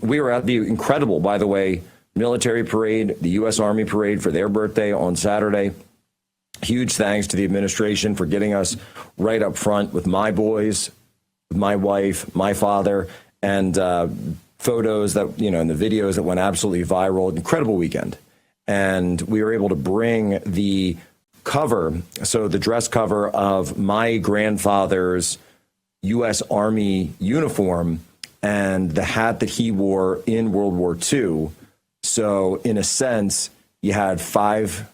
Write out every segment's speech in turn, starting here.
We were at the incredible, by the way, military parade, the U.S. Army parade for their birthday on Saturday. Huge thanks to the administration for getting us right up front with my boys, my wife, my father, and photos that, and the videos that went absolutely viral. Incredible weekend. And we were able to bring the cover, so the dress cover of my grandfather's U.S. Army uniform and the hat that he wore in World War II. So in a sense, you had four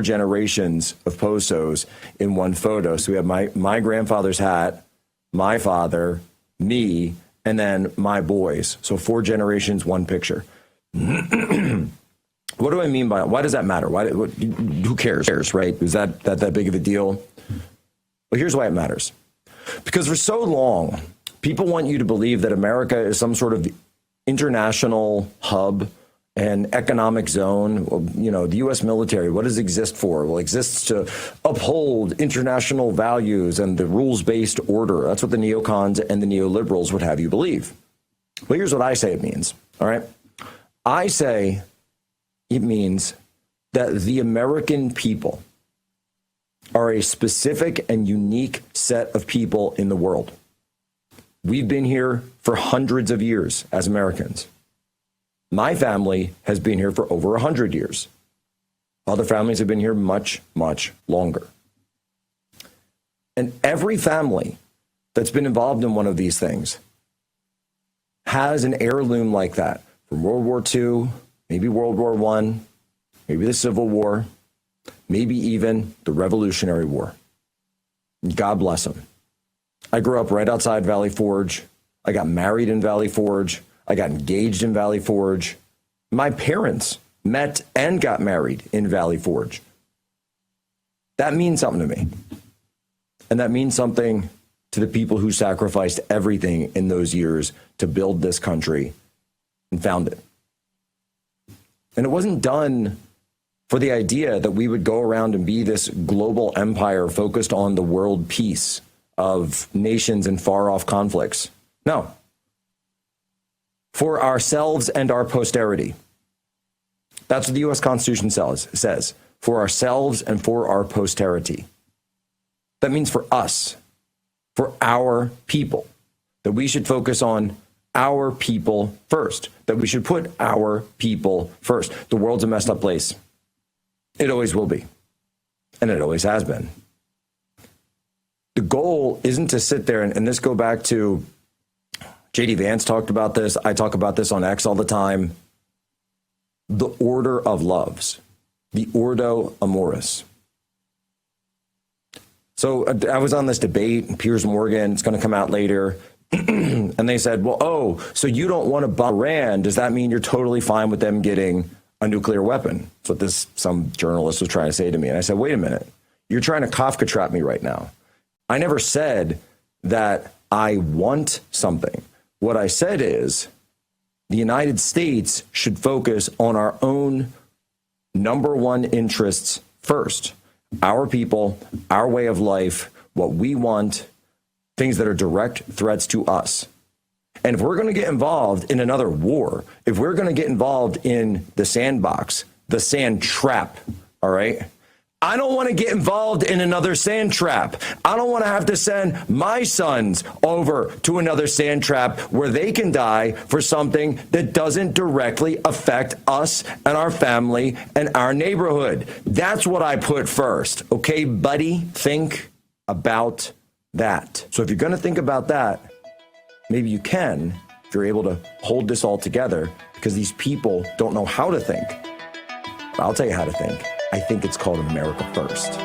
generations of Posos in one photo. So we have my grandfather's hat, my father, me, and then my boys. So 4 generations, one picture. What do I mean by, why does that matter? Who cares, right? Is that big of a deal? Well, here's why it matters. Because for so long, people want you to believe that America is some sort of international hub and economic zone. The U.S. military, what does it exist for? Well, it exists to uphold international values and the rules-based order. That's what the neocons and the neoliberals would have you believe. Well, here's what I say it means, all right? I say it means that the American people are a specific and unique set of people in the world. We've been here for hundreds of years as Americans. My family has been here for over 100 years. Other families have been here much, much longer. And every family that's been involved in one of these things has an heirloom like that from World War II, maybe World War I, maybe the Civil War, maybe even the Revolutionary War. God bless them. I grew up right outside Valley Forge. I got married in Valley Forge. I got engaged in Valley Forge. My parents met and got married in Valley Forge. That means something to me. And that means something to the people who sacrificed everything in those years to build this country and found it. And it wasn't done for the idea that we would go around and be this global empire focused on the world peace of nations and far-off conflicts. No. For ourselves and our posterity. That's what the U.S. Constitution says. For ourselves and for our posterity. That means for us, for our people, that we should focus on our people first, that we should put our people first. The world's a messed up place. It always will be. And it always has been. The goal isn't to sit there, and this go back to J.D. Vance talked about this. I talk about this on X all the time. The order of loves, the Ordo Amoris. So I was on this debate, Piers Morgan, it's going to come out later. And they said, well, so you don't want to bomb Iran. Does that mean you're totally fine with them getting a nuclear weapon? That's what some journalist was trying to say to me. And I said, wait a minute. You're trying to Kafka trap me right now. I never said that I want something. What I said is the United States should focus on our own number one interests first. Our people, our way of life, what we want, things that are direct threats to us. And if we're going to get involved in another war, if we're going to get involved in the sandbox, the sand trap, all right? I don't want to get involved in another sand trap. I don't want to have to send my sons over to another sand trap where they can die for something that doesn't directly affect us and our family and our neighborhood. That's what I put first. Okay, buddy, think about that. So if you're going to think about that, maybe you can, if you're able to hold this all together, because these people don't know how to think. But I'll tell you how to think. I think it's called America First.